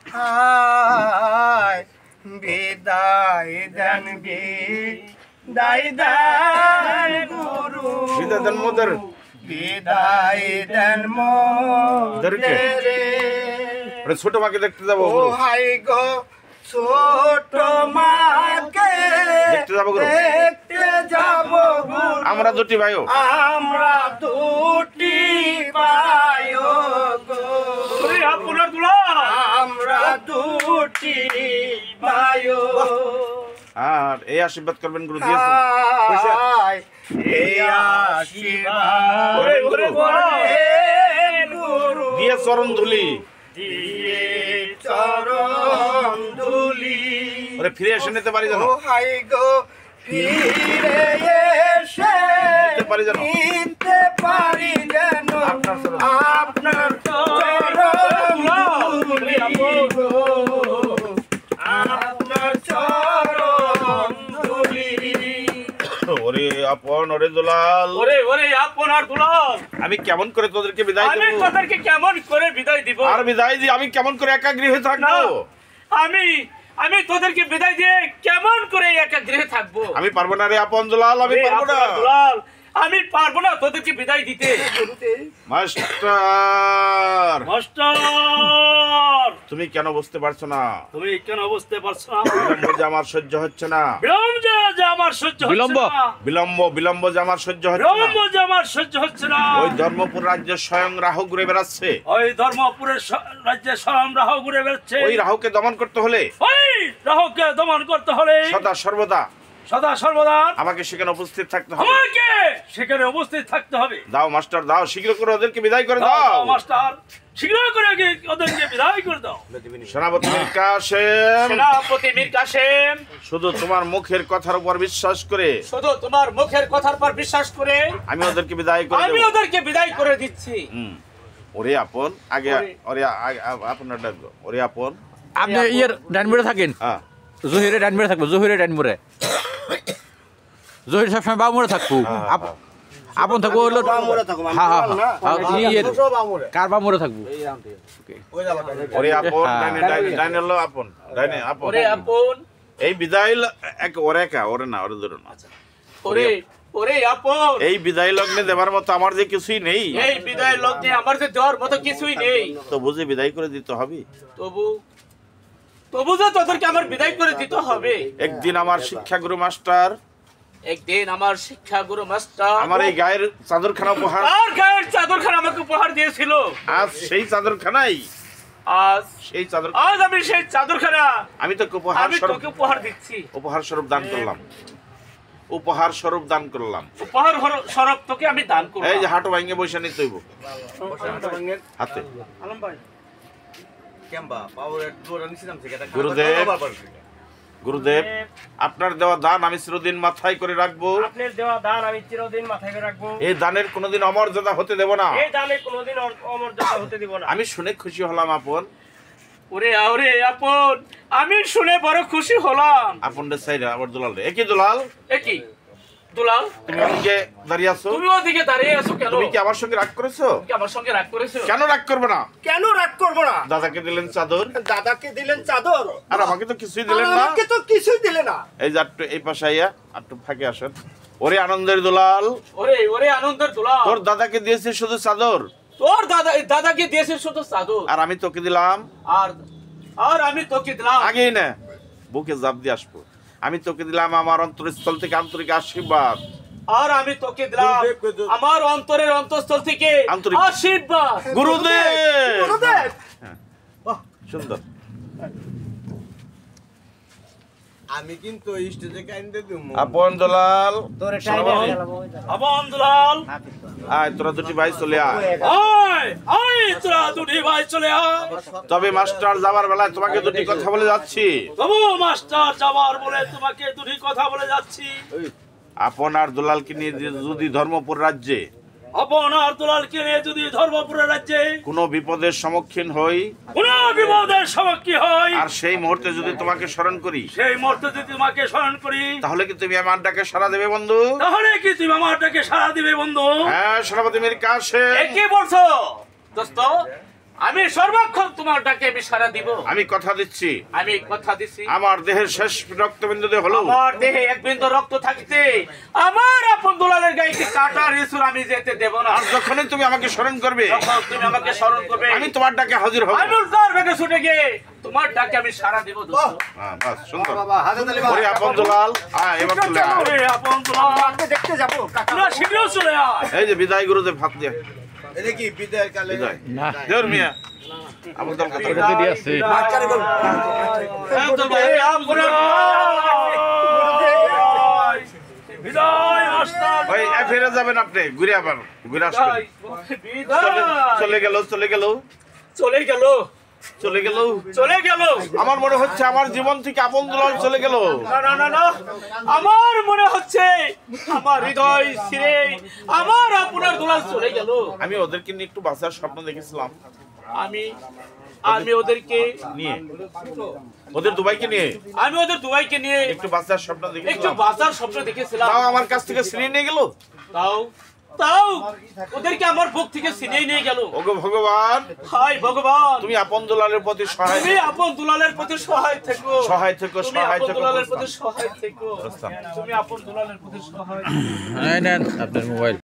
হায় বিদায় দেন বিদায় দেন গুরু বিদায় দেন মোদের বিদায় দেন মোদের ছোট মাকে দেখতে যাবো ও হাই গো ছোট মাকে দেখতে যাবো গুরু আমরা দুটি ভাইও আমরা দুটি ভাইও গো আমরা দুটি ভাইও আর এই আশীর্বাদ করবেন গুরু এই আশীর্বাদ গুরু দিয়ে চরণ ধুলি দিয়ে চরণ ধুলি ওরে ফিরে এসে নিতে পারি জানো হাই গো ফিরে এসে নিতে পারি জানো নিতে পারি যেন আপনার চরণ ধুলি গো আপনার চরণ ধুলি ওরে আপন ওরে দুলাল ওরে আপন আর দুলাল আমি কেমন করে তোদেরকে বিদায় আমি দেব তোদেরকে কেমন করে বিদায় দিব আর বিদায় দি আমি কেমন করে একা গৃহে থাকবো আমি তোদেরকে বিদায় দিয়ে কেমন করে একা গৃহে থাকবো আমি পারবো না রে আপন দুলাল আমি পারবো না দুলাল আমি পারবো না তোদেরকে বিদায় দিতে মাস্টার মাস্টার তুমি কেন বুঝতে পারছো না তুমি কেন বুঝতে পারছো না বিলম্ব যে আমার সহ্য হচ্ছে না বিলম্ব যে আমার সহ্য হচ্ছে না বিলম্ব যে আমার সহ্য হচ্ছে না বিলম্ব যে আমার সহ্য হচ্ছে না ওই ধর্মপুর রাজ্যে স্বয়ং রাহু ঘুরে বেড়াচ্ছে ওই ধর্মপুরের রাজ্যে স্বয়ং রাহু ঘুরে বেড়াচ্ছে ওই রাহুকে দমন করতে হলে ওই রাহুকে দমন করতে হলে সদা সর্বদা আমাকে সেখানে উপস্থিত থাকতে হবে আমাকে সেখানে উপস্থিত থাকতে হবে দাও মাস্টার দাও শীঘ্র করে ওদেরকে বিদায় করে দাও মাস্টার শীঘ্র করে ওদেরকে বিদায় করে দাও সেনাপতি মীর কাসেম শুধু তোমার মুখের কথার উপর বিশ্বাস করে আমি ওদেরকে বিদায় করে দিচ্ছি ওরে আপন আগে ওরে আপনার ডাকবো ওরে আপন আপনি ইয়ের ডানমুড়ে থাকেন হ্যাঁ জহিরে ডানমুড়ে থাকবো জহিরে ডানমুড়ে জহির সবসময় বামুড়ে থাকবো আপন থাকবো হলো কার বামুড়ে থাকবো ওরে আপন ডাইনে হলো আপন ডাইনে আপন এই বিদায় ওরে একা ওরে না ওরে ধরুন এই বিদায় লগ্নে দেবার মতো আমার যে কিছুই নেই তো বুঝে বিদায় করে দিতে হবে তবু যে তোদেরকে আমার বিদায় করে দিতে হবে একদিন আমার শিক্ষাগুরু মাস্টার আমার এই গায়ের চাদরখানা উপহার আমাকে উপহার দিয়েছিল আজ সেই চাদরখানাই আজ আমি সেই চাদরখানা আমি তোকে উপহার দিচ্ছি উপহার স্বরূপ দান করলাম উপহার স্বরূপ তোকে আমি দান করলাম এই যে হাঁটু ভাঙে বসে নিতে হইব হাতে গুরুদেব আপনার দেওয়া দান আমি চিরদিন মাথায় করে রাখবো এই দানের কোনোদিন অমর্যাদা হতে দেব না আমি শুনে খুশি হলাম আপন আমি শুনে বড় খুশি হলাম আপন রে সাইরা আবার দুলাল রে একই দুলাল দুলাল তুমি ওদিকে দাঁড়িয়ে আছো কেন তুমি কি আমার সঙ্গে রাগ করেছো কেন রাগ করবে না দাদাকে দিলেন চাদর আর আমাকে তো কিছুই দিলেন না এই যে একটু এই পাশে আইয়া একটু ফাঁকে আসেন ওরে আনন্দের দুলাল তোর দাদাকে দিয়েছে শুধু চাদর দাদাকে দিয়েছে শুধু চাদর আর আমি তোকে দিলাম আর আমি তোকে দিলাম আগেই না বুকে জাপ দিয়ে আসবো আমি তোকে দিলাম আমার অন্তরস্থল থেকে আন্তরিক আশীর্বাদ আর আমি তোকে দিলাম আমার অন্তরের অন্তঃস্থল থেকে আশীর্বাদ গুরুদেব সুন্দর আমি কিন্তু স্টেজে কাইন্দে দিমু আপন দুলাল আয় তোরা দুটি ভাই চলে আয় তবে মাস্টার যাবার বেলায় তোমাকে দুটি কথা বলে যাচ্ছি আপন আর দুলালকে নিয়ে যদি ধর্মপুর রাজ্যে কোনো বিপদের সম্মুখীন হই আর সেই মুহূর্তে যদি তোমাকে স্মরণ করি তাহলে কি তুমি আমার ডাকে সাড়া দেবে বন্ধু হ্যাঁ, সেনাপতি মীর কাসেম। কি বলছো দোস্ত? আমি সর্বক্ষণ তোমার ডাকে আমি সাড়া দিব। আমি কথা দিচ্ছি, আমি কথা দিছি, আমার দেহের শেষ রক্তবিন্দুতে হলো আমার দেহে এক বিন্দু রক্ত থাকতে আমার আপন দুলালের গায়ে কাটার ইসুর আমি যেতে দেব না। আর যখনই তুমি আমাকে স্মরণ করবে, যখন তুমি আমাকে স্মরণ করবে, আমি তোমার ডাকে হাজির হব। আমি উল্টার বেগে ছুটে গিয়ে তোমার ডাকে আমি সাড়া দেব। দোস্ত হ্যাঁ, বাস সুন্দর। বাবা হাতে তালি ওরে আপন দুলাল, এবার চলে আয়। ওরে আপন দুলাল, দেখতে যাবো কাকা। তোরা শীঘ্র চলে আয়। এই যে বিদায় গুরুদেব ভাত দিয়ে এটা কি বিদায়ের কালে বিদায়। না দেউর মিয়া আমার দল কথা এটা তো আছে এই তো ভাই, আপন বিদায় মাস্টার, ওই ফিরে যাবেন আপনি, ঘুরে আবার ঘুরে আসবেন। বিদায়। চলে গেল চলে গেল চলে গেল, চলে গেল। চলে গেল। আমার মনে হচ্ছে আমার জীবন থেকে আপন দুলাল চলে গেল। না না না না, আমার মনে হচ্ছে আমার হৃদয় ছিঁড়ে আমার আপনার দুলাল চলে গেল। আমি ওদেরকে নিয়ে একটু বাঁচার স্বপ্ন দেখেছিলাম, আমি আমি ওদেরকে নিয়ে ওদের দুবাইকে নিয়ে আমি ওদের দুবাইকে নিয়ে একটু বাঁচার স্বপ্ন একটু দেখেছিলাম। বাঁচার স্বপ্ন দেখেছিলাম। তাও আমার কাছ থেকে ছিনিয়ে নিয়ে গেল। তাও তাও ওদেরকে আমার বুক থেকে ছিনিয়ে নিয়ে গেল। ওগো ভগবান, হায় ভগবান, তুমি আপন দুলালের প্রতি সহায় তুমি আপন দুলালের প্রতি সহায় থেকো, সহায় থেকো, তুমি সহায় আপন থেকো। দুলালের প্রতি সহায় থেকো, বুঝতাম। তুমি আপন দুলালের প্রতি সহায়। নেন আপনার মোবাইল